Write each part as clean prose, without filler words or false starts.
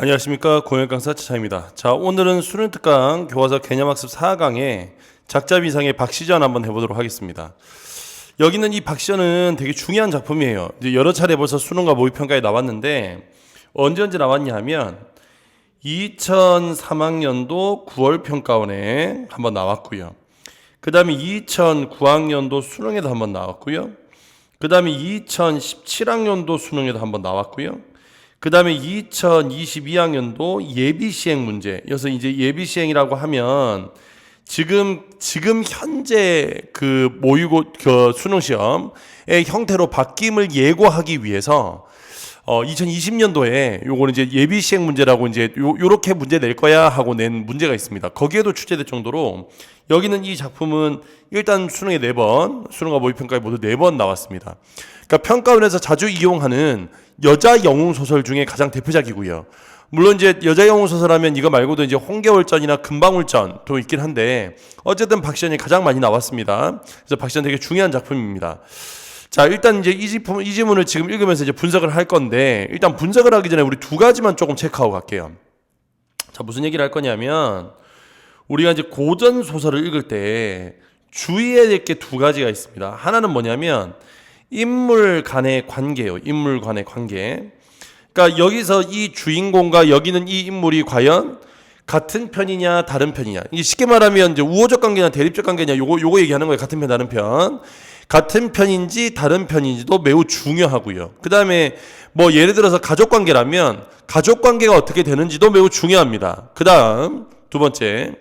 안녕하십니까. 공역강사 차차입니다. 자, 오늘은 수능특강 교과서 개념학습 4강에 작자비상의 박시전 한번 해보도록 하겠습니다. 여기는 이 박시전은 되게 중요한 작품이에요. 이제 여러 차례 벌써 수능과 모의평가에 나왔는데 언제 나왔냐 하면 2003학년도 9월 평가원에 한번 나왔고요. 그 다음에 2009학년도 수능에도 한번 나왔고요. 그 다음에 2017학년도 수능에도 한번 나왔고요. 그 다음에 2022학년도 예비시행 문제. 여기서 이제 예비시행이라고 하면 지금 현재 그 모의고 그 수능시험의 형태로 바뀜을 예고하기 위해서 2020년도에 요거는 이제 예비시행 문제라고 이제 요렇게 문제 낼 거야 하고 낸 문제가 있습니다. 거기에도 출제될 정도로 여기는 이 작품은 일단 수능에 4번, 수능과 모의평가에 모두 4번 나왔습니다. 그러니까 평가원에서 자주 이용하는 여자 영웅 소설 중에 가장 대표작이고요. 물론 이제 여자 영웅 소설하면 이거 말고도 이제 홍계월전이나 금방울전도 있긴 한데 어쨌든 박시전이 가장 많이 나왔습니다. 그래서 박시전 되게 중요한 작품입니다. 자, 일단 이제 이 지문을 지금 읽으면서 이제 분석을 할 건데 일단 분석을 하기 전에 우리 두 가지만 조금 체크하고 갈게요. 자, 무슨 얘기를 할 거냐면 우리가 이제 고전 소설을 읽을 때 주의해야 될 게 두 가지가 있습니다. 하나는 뭐냐면 인물 간의 관계예요. 인물 간의 관계. 그러니까 여기서 이 주인공과 여기는 이 인물이 과연 같은 편이냐 다른 편이냐. 이게 쉽게 말하면 이제 우호적 관계냐 대립적 관계냐 요거 얘기하는 거예요. 같은 편 다른 편. 같은 편인지 다른 편인지도 매우 중요하고요. 그 다음에 뭐 예를 들어서 가족 관계라면 가족 관계가 어떻게 되는지도 매우 중요합니다. 그 다음 두 번째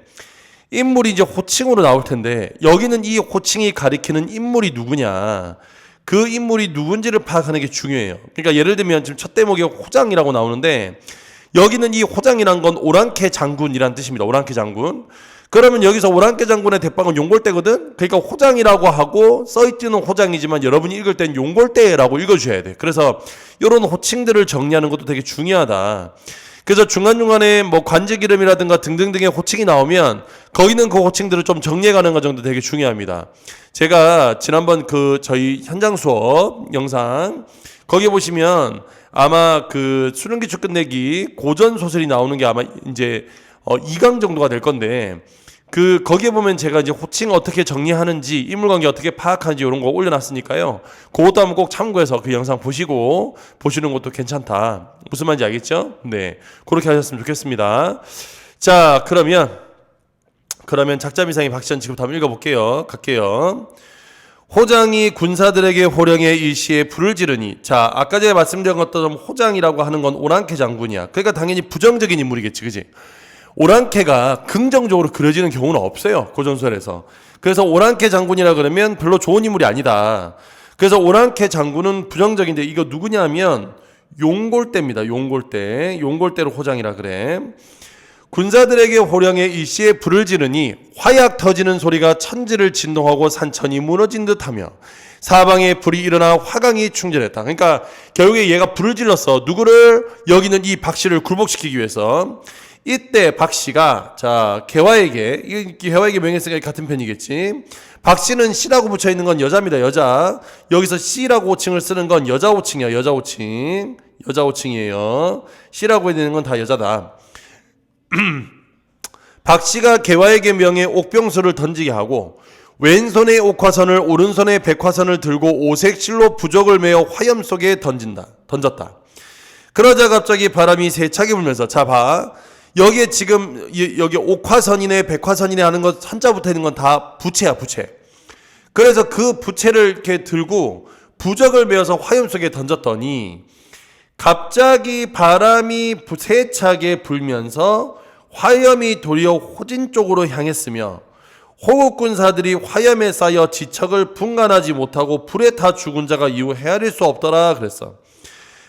인물이 이제 호칭으로 나올 텐데 여기는 이 호칭이 가리키는 인물이 누구냐. 그 인물이 누군지를 파악하는 게 중요해요. 그러니까 예를 들면 지금 첫 대목에 호장이라고 나오는데 여기는 이 호장이란 건 오랑캐 장군이란 뜻입니다. 오랑캐 장군. 그러면 여기서 오랑캐 장군의 대빵은 용골대거든. 그러니까 호장이라고 하고 써있지는 호장이지만 여러분이 읽을 땐 용골대라고 읽어줘야 돼. 그래서 이런 호칭들을 정리하는 것도 되게 중요하다. 그래서 중간중간에 뭐 관직 이름이라든가 등등등의 호칭이 나오면 거기는 그 호칭들을 좀 정리해가는 것 정도 되게 중요합니다. 제가 지난번 그 저희 현장 수업 영상 거기 보시면 아마 그 수능기출 끝내기 고전 소설이 나오는 게 아마 이제 2강 정도가 될 건데 거기에 보면 제가 이제 호칭 어떻게 정리하는지 인물관계 어떻게 파악하는지 이런 거 올려놨으니까요. 그것도 한번 꼭 참고해서 그 영상 보시고 보시는 것도 괜찮다. 무슨 말인지 알겠죠? 네, 그렇게 하셨으면 좋겠습니다. 자, 그러면 작자비상의 박시전 지금부터 한번 읽어볼게요. 갈게요. 호장이 군사들에게 호령의 일시에 불을 지르니. 자, 아까 전에 말씀드린 것처럼 호장이라고 하는 건 오랑캐 장군이야. 그러니까 당연히 부정적인 인물이겠지, 그지? 오랑캐가 긍정적으로 그려지는 경우는 없어요. 고전소설에서. 그래서 오랑캐 장군이라 그러면 별로 좋은 인물이 아니다. 그래서 오랑캐 장군은 부정적인데 이거 누구냐면 용골대입니다. 용골대로 호장이라 그래. 군사들에게 호령의 일시에 불을 지르니 화약 터지는 소리가 천지를 진동하고 산천이 무너진 듯하며 사방에 불이 일어나 화강이 충전했다. 그러니까 결국에 얘가 불을 질렀어. 누구를? 여기는 이 박씨를 굴복시키기 위해서. 이때 박씨가 개화에게 명예성이 같은 편이겠지. 박씨는 씨라고 붙여 있는 건 여자입니다. 여자. 여기서 씨라고 호칭을 쓰는 건 여자 호칭이야. 여자 호칭이에요. 씨라고 해야 되는 건 다 여자다. 박씨가 개화에게 명해 옥병수를 던지게 하고 왼손에 옥화선을 오른손에 백화선을 들고 오색 실로 부적을 메어 화염 속에 던졌다. 그러자 갑자기 바람이 세차게 불면서 자 봐. 여기에 지금 여기 옥화선이네 백화선이네 하는 것 한자 붙어 있는 건 다 부채야, 부채. 그래서 그 부채를 이렇게 들고 부적을 메어서 화염 속에 던졌더니 갑자기 바람이 세차게 불면서 화염이 도리어 호진 쪽으로 향했으며 호국군사들이 화염에 쌓여 지척을 분간하지 못하고 불에 타 죽은 자가 이후 헤아릴 수 없더라 그랬어.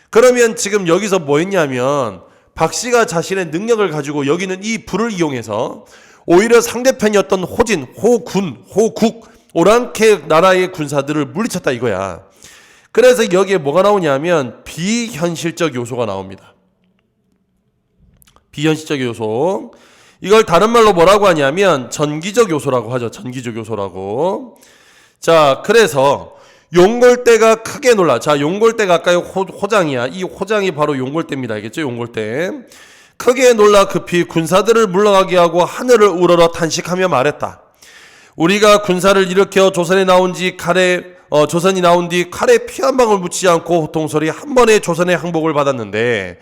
그러면 지금 여기서 뭐 했냐면 박씨가 자신의 능력을 가지고 여기는 이 불을 이용해서 오히려 상대편이었던 호진, 호국, 오랑캐 나라의 군사들을 물리쳤다 이거야. 그래서 여기에 뭐가 나오냐면 비현실적 요소가 나옵니다. 비현실적 요소. 이걸 다른 말로 뭐라고 하냐면 전기적 요소라고 하죠. 전기적 요소라고. 자, 그래서 용골대가 크게 놀라. 자, 용골대가 아까 호장이야. 이 호장이 바로 용골대입니다. 알겠죠? 용골대. 크게 놀라 급히 군사들을 물러가게 하고 하늘을 우러러 탄식하며 말했다. 우리가 군사를 일으켜 조선이 나온 뒤 칼에 피 한 방울 묻히지 않고 호통소리 한 번에 조선의 항복을 받았는데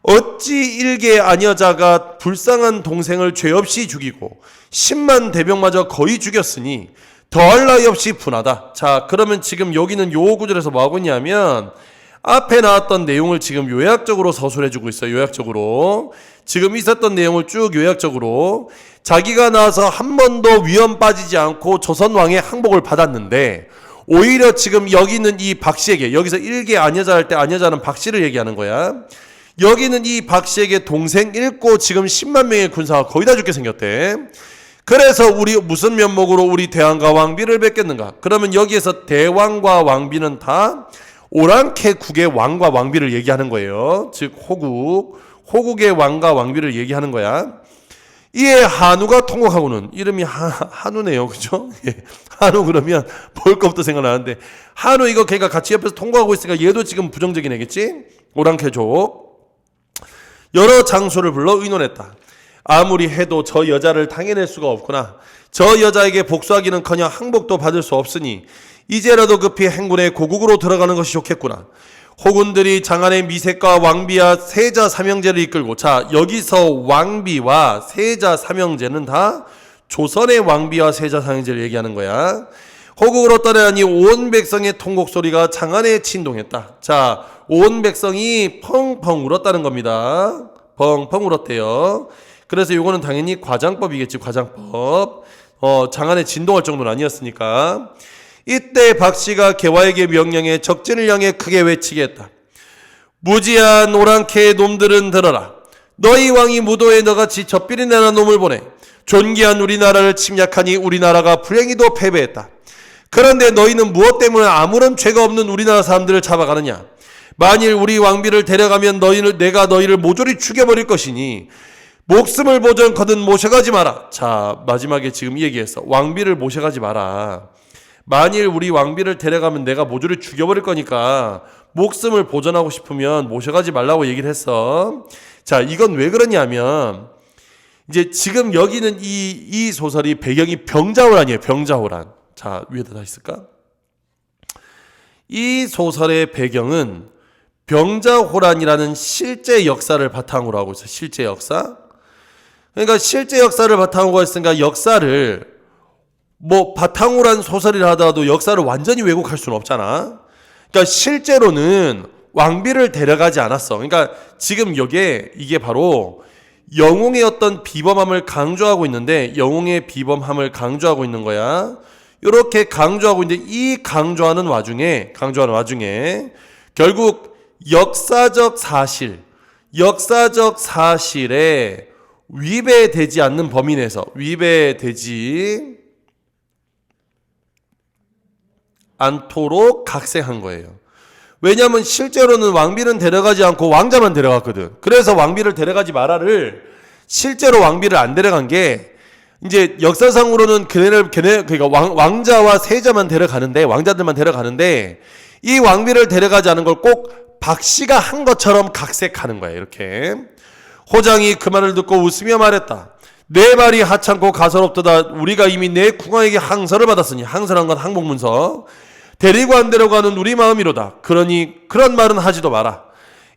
어찌 일개 아녀자가 불쌍한 동생을 죄 없이 죽이고 10만 대병마저 거의 죽였으니 더할 나위 없이 분하다. 자, 그러면 지금 여기는 요 구절에서 뭐 하고 있냐면 앞에 나왔던 내용을 지금 요약적으로 서술해주고 있어요. 요약적으로 지금 있었던 내용을 쭉 요약적으로 자기가 나와서 한 번도 위험 빠지지 않고 조선 왕의 항복을 받았는데 오히려 지금 여기 있는 이 박씨에게, 여기서 일개 아녀자 할 때 아녀자는 박씨를 얘기하는 거야. 여기는 이 박씨에게 동생 잃고 지금 10만 명의 군사가 거의 다 죽게 생겼대. 그래서 우리 무슨 면목으로 우리 대왕과 왕비를 뵙겠는가? 그러면 여기에서 대왕과 왕비는 다 오랑캐국의 왕과 왕비를 얘기하는 거예요. 즉 호국의 왕과 왕비를 얘기하는 거야. 이에 한우가 통곡하고는, 이름이 한우네요, 그죠? 예. 한우 그러면 볼 것부터 생각나는데 한우 이거 걔가 같이 옆에서 통곡하고 있으니까 얘도 지금 부정적인 애겠지? 오랑캐족. 여러 장소를 불러 의논했다. 아무리 해도 저 여자를 당해낼 수가 없구나. 저 여자에게 복수하기는커녕 항복도 받을 수 없으니 이제라도 급히 행군의 고국으로 들어가는 것이 좋겠구나. 호군들이 장안의 미색과 왕비와 세자 삼형제를 이끌고, 자, 여기서 왕비와 세자 삼형제는 다 조선의 왕비와 세자 삼형제를 얘기하는 거야. 호국으로 떠나니 온 백성의 통곡 소리가 장안에 진동했다. 자, 온 백성이 펑펑 울었다는 겁니다. 펑펑 울었대요. 그래서 이거는 당연히 과장법이겠지, 과장법. 장안에 진동할 정도는 아니었으니까. 이때 박씨가 개화에게 명령해 적진을 향해 크게 외치게 했다. 무지한 오랑캐의 놈들은 들어라. 너희 왕이 무도에 너같이 젖비리 내는 놈을 보내 존귀한 우리나라를 침략하니 우리나라가 불행히도 패배했다. 그런데 너희는 무엇 때문에 아무런 죄가 없는 우리나라 사람들을 잡아가느냐? 만일 우리 왕비를 데려가면 내가 너희를 모조리 죽여버릴 것이니 목숨을 보전거든 모셔가지 마라. 자, 마지막에 지금 이 얘기했어. 왕비를 모셔가지 마라. 만일 우리 왕비를 데려가면 내가 모조리 죽여버릴 거니까 목숨을 보전하고 싶으면 모셔가지 말라고 얘기를 했어. 자, 이건 왜 그러냐면 이제 지금 여기는 이 소설이 배경이 병자호란이에요. 병자호란. 자, 위에다 다 있을까? 이 소설의 배경은 병자호란이라는 실제 역사를 바탕으로 하고 있어요. 실제 역사. 그러니까 실제 역사를 바탕으로 했으니까 역사를 바탕으로 한 소설이라 하더라도 역사를 완전히 왜곡할 수는 없잖아. 그러니까 실제로는 왕비를 데려가지 않았어. 그러니까 지금 이게 바로 영웅의 어떤 비범함을 강조하고 있는데 영웅의 비범함을 강조하고 있는 거야. 이렇게 강조하고 있는데 이 강조하는 와중에 결국 역사적 사실에 위배되지 않는 범위 내에서 위배되지 않도록 각색한 거예요. 왜냐하면 실제로는 왕비는 데려가지 않고 왕자만 데려갔거든. 그래서 왕비를 데려가지 마라를 실제로 왕비를 안 데려간 게 이제 역사상으로는 그러니까 왕자와 세자만 데려가는데 왕자들만 데려가는데 이 왕비를 데려가지 않은 걸 꼭 박씨가 한 것처럼 각색하는 거예요. 이렇게 호장이 그 말을 듣고 웃으며 말했다. 내 말이 하찮고 가소롭도다. 우리가 이미 내 궁왕에게 항서를 받았으니 항서란 건 항복문서 데리고 안 데려가는 우리 마음이로다. 그러니 그런 말은 하지도 마라.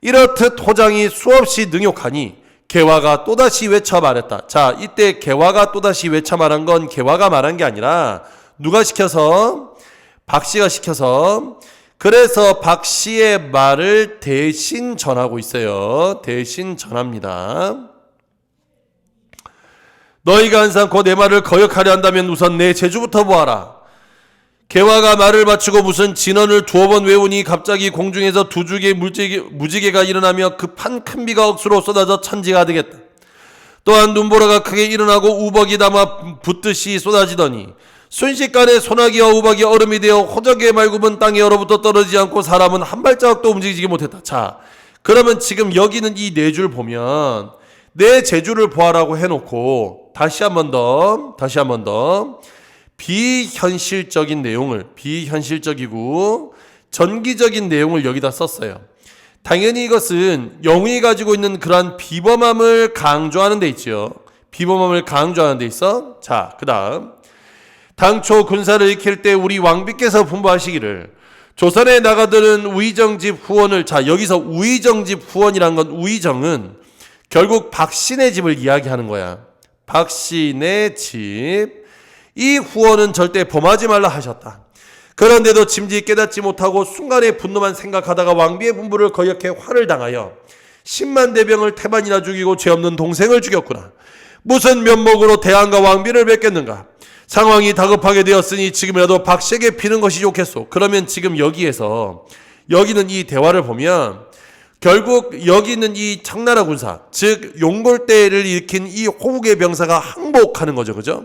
이렇듯 호장이 수없이 능욕하니 개화가 또다시 외쳐 말했다. 자, 이때 개화가 또다시 외쳐 말한 건 개화가 말한 게 아니라 누가 시켜서? 박씨가 시켜서. 그래서 박씨의 말을 대신 전하고 있어요. 대신 전합니다. 너희가 한상코 내 말을 거역하려 한다면 우선 내 재주부터 보아라. 개화가 말을 마치고 무슨 진언을 2번 외우니 갑자기 공중에서 두 줄기의 무지개가 일어나며 급한 큰 비가 억수로 쏟아져 천지가 되겠다. 또한 눈보라가 크게 일어나고 우벅이 담아 붓듯이 쏟아지더니 순식간에 소나기와 우박이 얼음이 되어 호적의 말굽은 땅에 얼어붙어 떨어지지 않고 사람은 한 발자국도 움직이지 못했다. 자, 그러면 지금 여기는 이 네 줄 보면 내 재주를 보아라고 해놓고 다시 한 번 더 비현실적인 내용을 비현실적이고 전기적인 내용을 여기다 썼어요. 당연히 이것은 영웅이 가지고 있는 그러한 비범함을 강조하는 데 있죠. 비범함을 강조하는 데 있어. 자, 그 다음 당초 군사를 익힐 때 우리 왕비께서 분부하시기를 조선에 나가드는 우의정집 후원을, 자 여기서 우의정집 후원이란 건, 우의정은 결국 박신의 집을 이야기하는 거야. 박신의 집, 이 후원은 절대 범하지 말라 하셨다. 그런데도 짐짓 깨닫지 못하고 순간에 분노만 생각하다가 왕비의 분부를 거역해 화를 당하여 10만 대병을 태반이나 죽이고 죄 없는 동생을 죽였구나. 무슨 면목으로 대왕과 왕비를 뵙겠는가. 상황이 다급하게 되었으니 지금이라도 박씨에게 비는 것이 좋겠소. 그러면 지금 여기에서, 여기는 이 대화를 보면 결국 여기 있는 이 청나라 군사, 즉 용골대를 일으킨 이 호국의 병사가 항복하는 거죠. 그죠?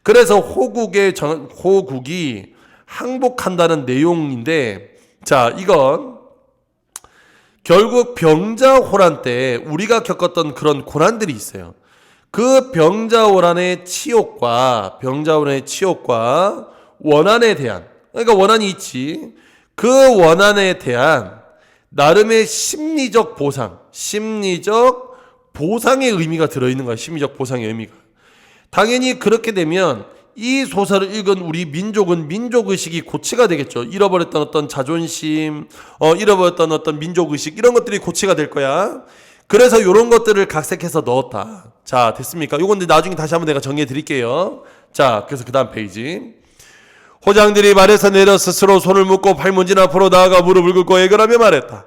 그래서 호국이 항복한다는 내용인데, 자 이건 결국 병자호란 때 우리가 겪었던 그런 고난들이 있어요. 그 병자호란의 치욕과 원한에 대한, 그러니까 원한이 있지, 그 원한에 대한 나름의 심리적 보상의 의미가 들어있는 거야. 심리적 보상의 의미가. 당연히 그렇게 되면 이 소설을 읽은 우리 민족은 민족의식이 고치가 되겠죠. 잃어버렸던 어떤 자존심, 잃어버렸던 어떤 민족의식, 이런 것들이 고치가 될 거야. 그래서 이런 것들을 각색해서 넣었다. 자, 됐습니까? 요건 나중에 다시 한번 내가 정리해 드릴게요. 자, 그래서 그 다음 페이지. 호장들이 말에서 내려 스스로 손을 묶고 팔문진 앞으로 나아가 무릎을 꿇고 애걸하며 말했다.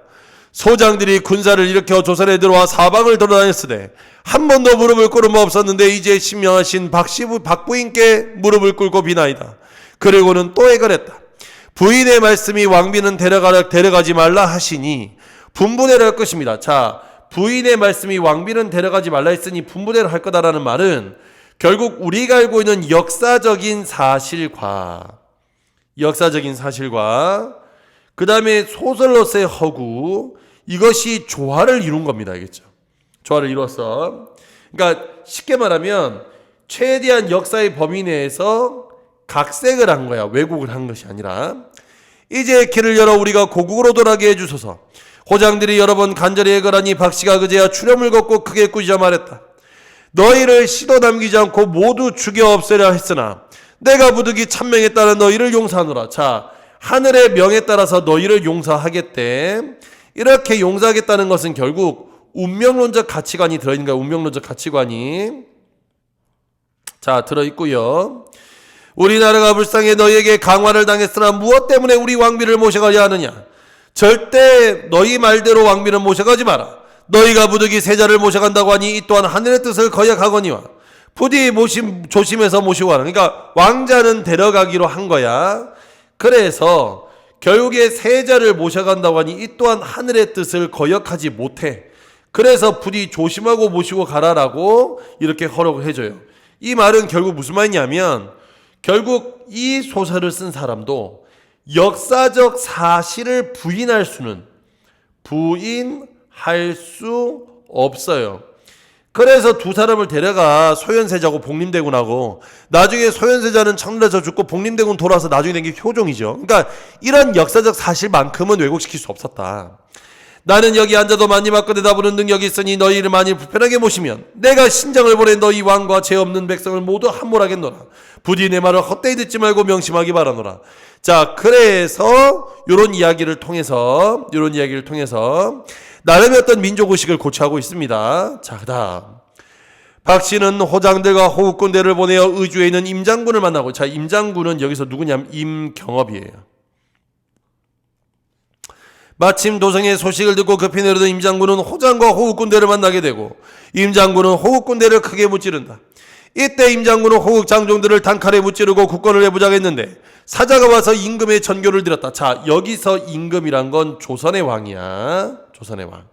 소장들이 군사를 일으켜 조선에 들어와 사방을 돌아다녔으되 한 번도 무릎을 꿇은 바 없었는데 이제 신명하신 박부인께 무릎을 꿇고 비나이다. 그리고는 또 애걸했다. 부인의 말씀이 왕비는 데려가지 말라 하시니 분부대로 할 것입니다. 자, 부인의 말씀이 왕비는 데려가지 말라 했으니 분부대로 할 거다라는 말은 결국 우리가 알고 있는 역사적인 사실과 그 다음에 소설로서의 허구, 이것이 조화를 이룬 겁니다. 알겠죠? 조화를 이뤘어. 그러니까 쉽게 말하면 최대한 역사의 범위 내에서 각색을 한 거야. 왜곡을 한 것이 아니라. 이제 길을 열어 우리가 고국으로 돌아가게 해주소서. 호장들이 여러 번 간절히 애걸하니 박씨가 그제야 추렴을 걷고 크게 꾸짖어 말했다. 너희를 씨도 남기지 않고 모두 죽여 없애려 했으나 내가 부득이 천명에 따라 너희를 용서하노라. 자, 하늘의 명에 따라서 너희를 용서하겠대. 이렇게 용서하겠다는 것은 결국 운명론적 가치관이 들어있는 거야. 운명론적 가치관이. 자, 들어있고요. 우리나라가 불쌍해 너희에게 강화를 당했으나 무엇 때문에 우리 왕비를 모셔가려 하느냐. 절대 너희 말대로 왕비는 모셔가지 마라. 너희가 부득이 세자를 모셔간다고 하니 이 또한 하늘의 뜻을 거역하거니와 부디 조심해서 모시고 가라. 그러니까 왕자는 데려가기로 한 거야. 그래서 결국에 세자를 모셔간다고 하니 이 또한 하늘의 뜻을 거역하지 못해. 그래서 부디 조심하고 모시고 가라라고 이렇게 허락을 해줘요. 이 말은 결국 무슨 말이냐면 결국 이 소설을 쓴 사람도 역사적 사실을 부인할 수 없어요. 그래서 두 사람을 데려가 소현세자고 복림대군하고 나중에 소현세자는 청나라에서 죽고 복림대군 돌아와서 나중에 된 게 효종이죠. 그러니까 이런 역사적 사실만큼은 왜곡시킬 수 없었다. 나는 여기 앉아도 만님 앞에 내다보는 능력이 있으니 너희를 만일 불편하게 모시면 내가 신장을 보내 너희 왕과 죄 없는 백성을 모두 함몰하겠노라. 부디 내 말을 헛되이 듣지 말고 명심하기 바라노라. 자, 그래서 이런 이야기를 통해서 나름의 어떤 민족의식을 고취하고 있습니다. 자, 그 다음 박씨는 호장들과 호국군대를 보내어 의주에 있는 임장군을 만나고, 자, 임장군은 여기서 누구냐면 임경업이에요. 마침 도성의 소식을 듣고 급히 내려던 임장군은 호장과 호국군대를 만나게 되고 임장군은 호국군대를 크게 무찌른다. 이때 임장군은 호국 장종들을 단칼에 무찌르고 국권을 내부자겠는데 사자가 와서 임금의 전교를 드렸다. 자, 여기서 임금이란 건 조선의 왕이야. 조선의 왕.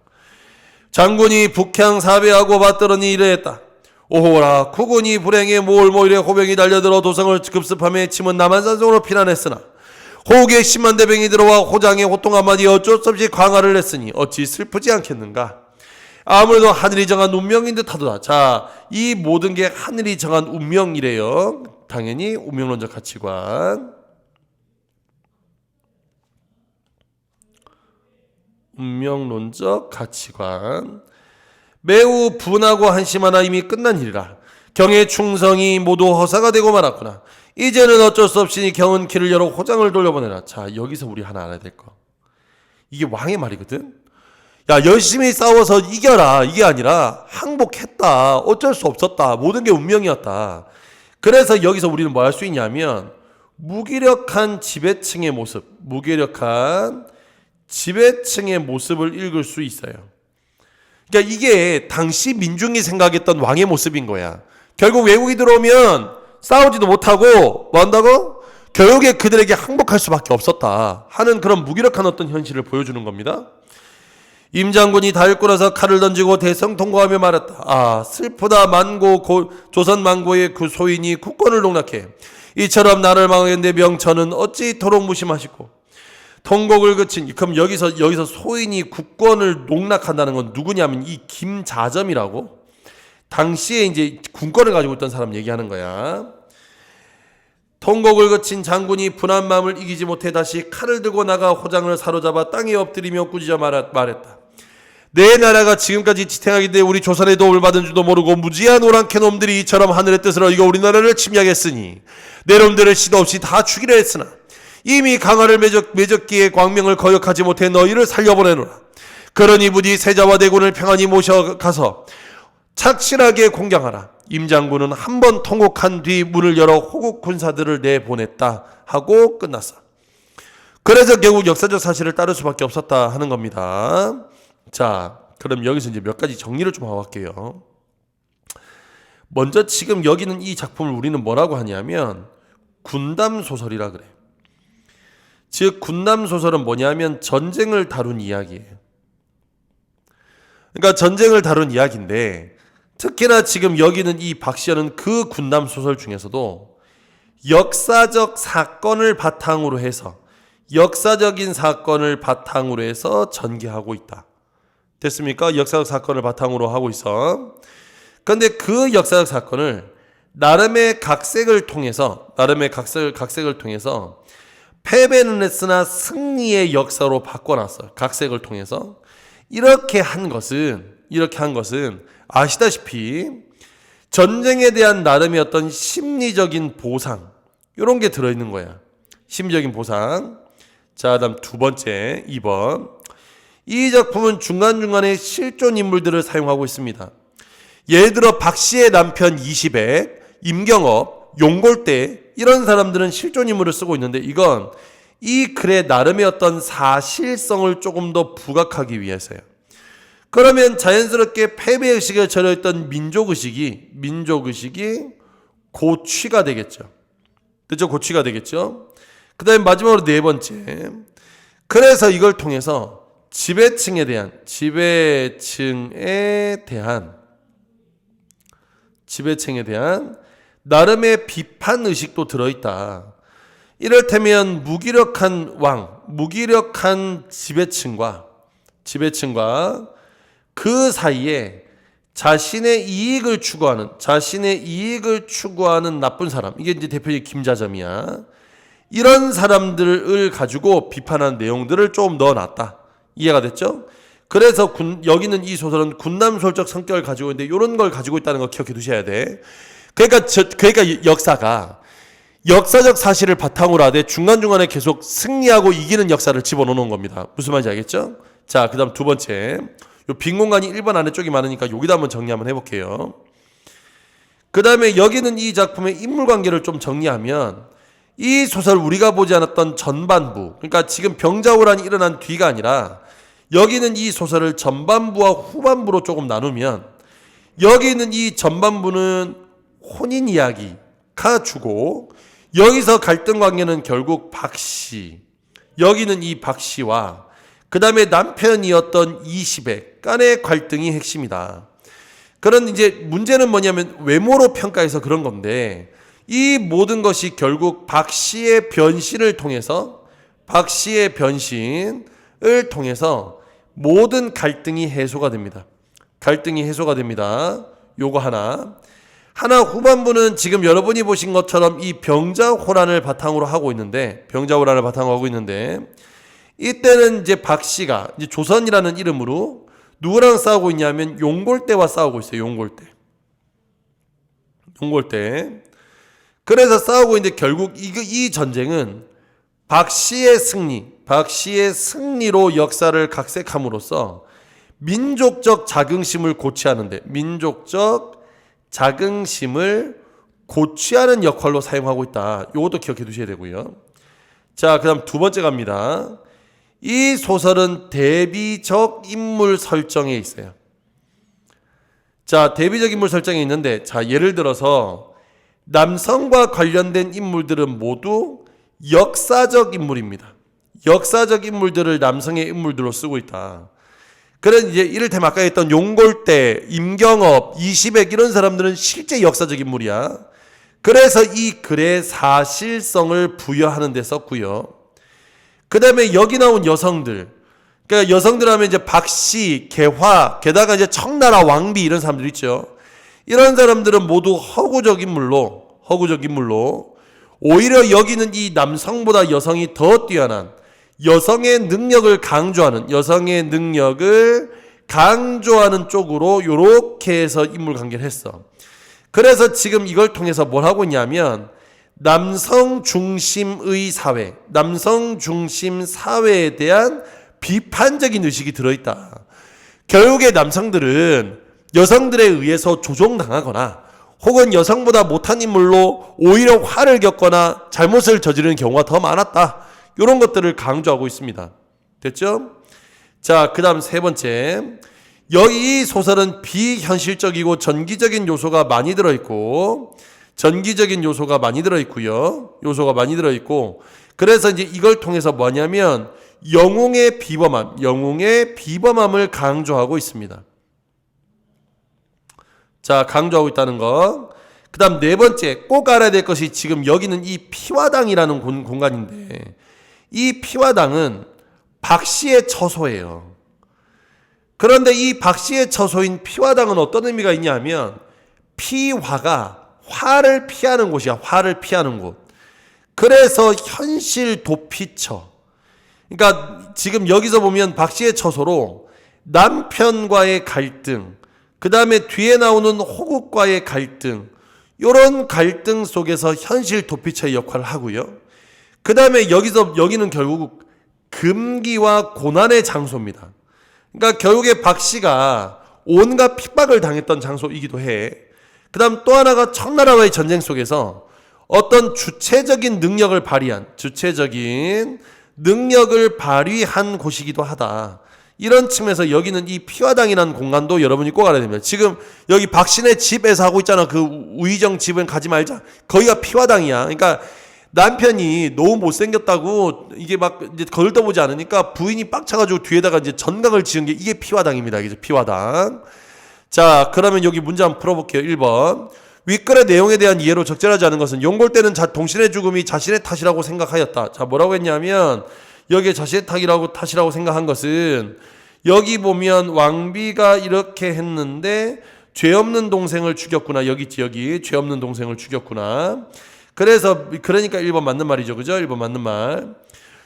장군이 북향 사배하고 받들으니 이래했다. 오호라, 국군이 불행에 모일모일에 호병이 달려들어 도성을 급습함에 침은 남한산성으로 피난했으나 호국에 10만 대병이 들어와 호장의 호통 한마디 어쩔 수 없이 강화를 했으니 어찌 슬프지 않겠는가. 아무래도 하늘이 정한 운명인 듯하도다. 자, 이 모든 게 하늘이 정한 운명이래요. 당연히 운명론적 가치관. 운명론적 가치관. 매우 분하고 한심하나 이미 끝난 일이라. 경의 충성이 모두 허사가 되고 말았구나. 이제는 어쩔 수 없으니 경은 길을 열어 호장을 돌려보내라. 자, 여기서 우리 하나 알아야 될 거. 이게 왕의 말이거든. 야, 열심히 싸워서 이겨라. 이게 아니라 항복했다. 어쩔 수 없었다. 모든 게 운명이었다. 그래서 여기서 우리는 뭐 할 수 있냐면 무기력한 지배층의 모습, 무기력한 지배층의 모습을 읽을 수 있어요. 그러니까 이게 당시 민중이 생각했던 왕의 모습인 거야. 결국 외국이 들어오면 싸우지도 못하고 뭐 한다고? 결국에 그들에게 항복할 수밖에 없었다 하는 그런 무기력한 어떤 현실을 보여주는 겁니다. 임장군이 다 읽고 나서 칼을 던지고 대성통곡하며 말했다. 아, 슬프다. 조선 만고의 그 소인이 국권을 농락해 이처럼 나를 망하겠는데 명천은 어찌 이토록 무심하시고. 통곡을 그친. 그럼 여기서 소인이 국권을 농락한다는 건 누구냐면 이 김자점이라고, 당시에 이제 군권을 가지고 있던 사람 얘기하는 거야. 통곡을 그친 장군이 분한 마음을 이기지 못해 다시 칼을 들고 나가 호장을 사로잡아 땅에 엎드리며 꾸짖어 말했다. 내 나라가 지금까지 지탱하기인데 우리 조선의 도움을 받은 줄도 모르고 무지한 오랑캐 놈들이 이처럼 하늘의 뜻을 어기고 우리나라를 침략했으니 내 놈들을 시도 없이 다 죽이려 했으나 이미 강화를 맺었기에 광명을 거역하지 못해 너희를 살려보내노라. 그러니 부디 세자와 대군을 평안히 모셔가서 착실하게 공경하라. 임장군은 한 번 통곡한 뒤 문을 열어 호국 군사들을 내보냈다 하고 끝났어. 그래서 결국 역사적 사실을 따를 수밖에 없었다 하는 겁니다. 자, 그럼 여기서 이제 몇 가지 정리를 좀 하고 갈게요. 먼저 지금 여기는 이 작품을 우리는 뭐라고 하냐면 군담소설이라 그래. 즉 군담소설은 뭐냐면 전쟁을 다룬 이야기예요. 그러니까 전쟁을 다룬 이야기인데 특히나 지금 여기는 이 박시연은 그 군담소설 중에서도 역사적 사건을 바탕으로 해서 역사적인 사건을 바탕으로 해서 전개하고 있다. 됐습니까? 역사적 사건을 바탕으로 하고 있어. 그런데 그 역사적 사건을 나름의 각색을 통해서 패배는 했으나 승리의 역사로 바꿔놨어요. 각색을 통해서. 이렇게 한 것은 아시다시피 전쟁에 대한 나름의 어떤 심리적인 보상, 이런 게 들어있는 거야. 심리적인 보상. 자, 다음 두 번째, 2번. 이 작품은 중간중간에 실존 인물들을 사용하고 있습니다. 예를 들어 박씨의 남편 이시백, 임경업, 용골대, 이런 사람들은 실존 인물을 쓰고 있는데 이건 이 글의 나름의 어떤 사실성을 조금 더 부각하기 위해서요. 그러면 자연스럽게 패배의식에 절여있던 민족의식이 고취가 되겠죠. 그렇죠? 고취가 되겠죠. 그 다음에 마지막으로 네 번째. 그래서 이걸 통해서 지배층에 대한 나름의 비판 의식도 들어있다. 이를테면 무기력한 지배층과 그 사이에 자신의 이익을 추구하는 나쁜 사람, 이게 이제 대표적인 김자점이야. 이런 사람들을 가지고 비판하는 내용들을 좀 넣어놨다. 이해가 됐죠? 그래서 여기는 이 소설은 군담소설적 성격을 가지고 있는데 이런 걸 가지고 있다는 거 기억해 두셔야 돼. 그러니까 역사가 역사적 사실을 바탕으로 하되 중간중간에 계속 승리하고 이기는 역사를 집어넣는 겁니다. 무슨 말인지 알겠죠? 자, 그 다음 두 번째. 요 빈 공간이 1번 아래쪽이 많으니까 여기다 한번 정리 한번 해볼게요. 그 다음에 여기는 이 작품의 인물관계를 좀 정리하면 이 소설 우리가 보지 않았던 전반부, 그러니까 지금 병자호란이 일어난 뒤가 아니라 여기는 이 소설을 전반부와 후반부로 조금 나누면 여기는 이 전반부는 혼인 이야기가 주고 여기서 갈등 관계는 결국 박씨, 여기는 이 박씨와 그 다음에 남편이었던 이시백 간의 갈등이 핵심이다. 그런 이제 문제는 뭐냐면 외모로 평가해서 그런 건데 이 모든 것이 결국 박씨의 변신을 통해서 모든 갈등이 해소가 됩니다. 요거 하나 후반부는 지금 여러분이 보신 것처럼 이 병자호란을 바탕으로 하고 있는데 이때는 이제 박씨가 이제 조선이라는 이름으로 누구랑 싸우고 있냐면 용골대와 싸우고 있어요. 용골대. 그래서 싸우고 있는데 결국 이 전쟁은 박씨의 승리로 역사를 각색함으로써 민족적 자긍심을 고취하는 역할로 사용하고 있다. 이것도 기억해 두셔야 되고요. 자, 그 다음 두 번째 갑니다. 이 소설은 대비적 인물 설정에 있어요. 자, 대비적 인물 설정에 있는데, 자, 예를 들어서 남성과 관련된 인물들은 모두 역사적 인물입니다. 역사적 인물들을 남성의 인물들로 쓰고 있다. 그런 이제 이를테면 아까 했던 용골대, 임경업, 이시백 이런 사람들은 실제 역사적 인물이야. 그래서 이 글의 사실성을 부여하는 데 썼고요. 그 다음에 여기 나온 여성들, 그러니까 여성들 하면 이제 박씨, 개화, 게다가 이제 청나라 왕비 이런 사람들 있죠. 이런 사람들은 모두 허구적 인물로 오히려 여기는 이 남성보다 여성이 더 뛰어난 여성의 능력을 강조하는 쪽으로 요렇게 해서 인물 관계를 했어. 그래서 지금 이걸 통해서 뭘 하고 있냐면 남성 중심 사회에 대한 비판적인 의식이 들어있다. 결국에 남성들은 여성들에 의해서 조종당하거나 혹은 여성보다 못한 인물로 오히려 화를 겪거나 잘못을 저지르는 경우가 더 많았다. 이런 것들을 강조하고 있습니다. 됐죠? 자, 그 다음 세 번째. 여기 이 소설은 비현실적이고 전기적인 요소가 많이 들어있고요. 그래서 이제 이걸 통해서 뭐냐면 영웅의 비범함을 강조하고 있습니다. 자, 강조하고 있다는 거. 그 다음 네 번째, 꼭 알아야 될 것이 지금 여기는 이 피화당이라는 공간인데 이 피화당은 박씨의 처소예요. 그런데 이 박씨의 처소인 피화당은 어떤 의미가 있냐면 피화가 화를 피하는 곳이야. 화를 피하는 곳. 그래서 현실 도피처. 그러니까 지금 여기서 보면 박씨의 처소로 남편과의 갈등, 그 다음에 뒤에 나오는 호국과의 갈등, 이런 갈등 속에서 현실 도피처의 역할을 하고요. 그 다음에 여기는 결국 금기와 고난의 장소입니다. 그러니까 결국에 박씨가 온갖 핍박을 당했던 장소이기도 해. 그 다음 또 하나가 청나라와의 전쟁 속에서 어떤 주체적인 능력을 발휘한 곳이기도 하다. 이런 측면에서 여기는 이 피화당이라는 공간도 여러분이 꼭 알아야 됩니다. 지금 여기 박씨네 집에서 하고 있잖아. 그 우의정 집은 가지 말자. 거기가 피화당이야. 그러니까 남편이 너무 못생겼다고 이게 막 이제 걸떠보지 않으니까 부인이 빡쳐가지고 뒤에다가 이제 전각을 지은 게 이게 피화당입니다. 이게 피화당. 자, 그러면 여기 문제 한번 풀어볼게요. 1번. 윗글의 내용에 대한 이해로 적절하지 않은 것은 용골대는 동신의 죽음이 자신의 탓이라고 생각하였다. 자, 뭐라고 했냐면 여기에 자신의 탓이라고 생각한 것은 여기 보면 왕비가 이렇게 했는데 죄 없는 동생을 죽였구나. 여기 있지, 여기. 죄 없는 동생을 죽였구나. 그러니까 1번 맞는 말이죠. 그죠? 1번 맞는 말.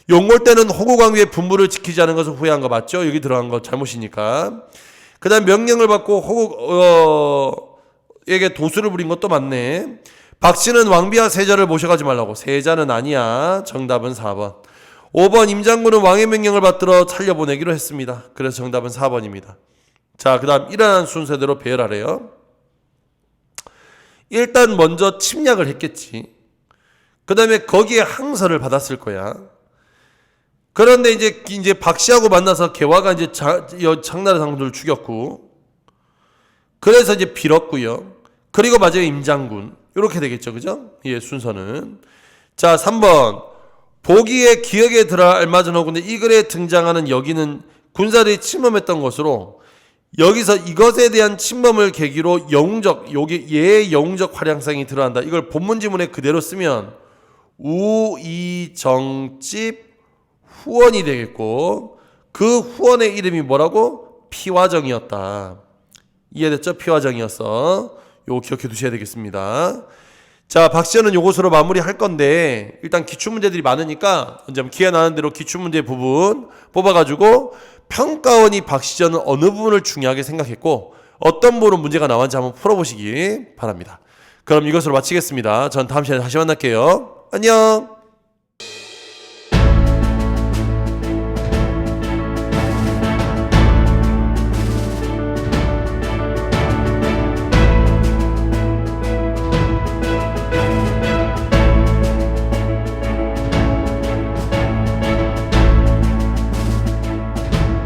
용골대는 호국왕비의 분부를 지키지 않은 것을 후회한 거 맞죠? 여기 들어간 거 잘못이니까. 그 다음 명령을 받고 호국에게 도수를 부린 것도 맞네. 박씨는 왕비와 세자를 모셔가지 말라고. 세자는 아니야. 정답은 4번. 5번 임장군은 왕의 명령을 받들어 살려보내기로 했습니다. 그래서 정답은 4번입니다. 자, 그 다음 일어난 순서대로 배열하래요. 일단 먼저 침략을 했겠지. 그 다음에 거기에 항서를 받았을 거야. 그런데 이제 박씨하고 만나서 개화가 이제 청나라 장군을 죽였고, 그래서 이제 빌었고요. 그리고 마지막에 임장군. 이렇게 되겠죠. 그죠? 예, 순서는. 자, 3번. 보기에 기억에 들어 알맞은 호군데 이 글에 등장하는 여기는 군사들이 침범했던 것으로 여기서 이것에 대한 침범을 계기로 얘의 영웅적 활약상이 드러난다. 이걸 본문 지문에 그대로 쓰면 우이정집 후원이 되겠고 그 후원의 이름이 뭐라고? 피화정이었다. 이해됐죠? 피화정이었어. 요거 기억해 두셔야 되겠습니다. 자, 박시현은 요것으로 마무리할 건데 일단 기출문제들이 많으니까 언제 기회 나는 대로 기출문제 부분 뽑아가지고 평가원이 박시현은 어느 부분을 중요하게 생각했고 어떤 부분으로 문제가 나왔는지 한번 풀어보시기 바랍니다. 그럼 이것으로 마치겠습니다. 전 다음 시간에 다시 만날게요. 안녕.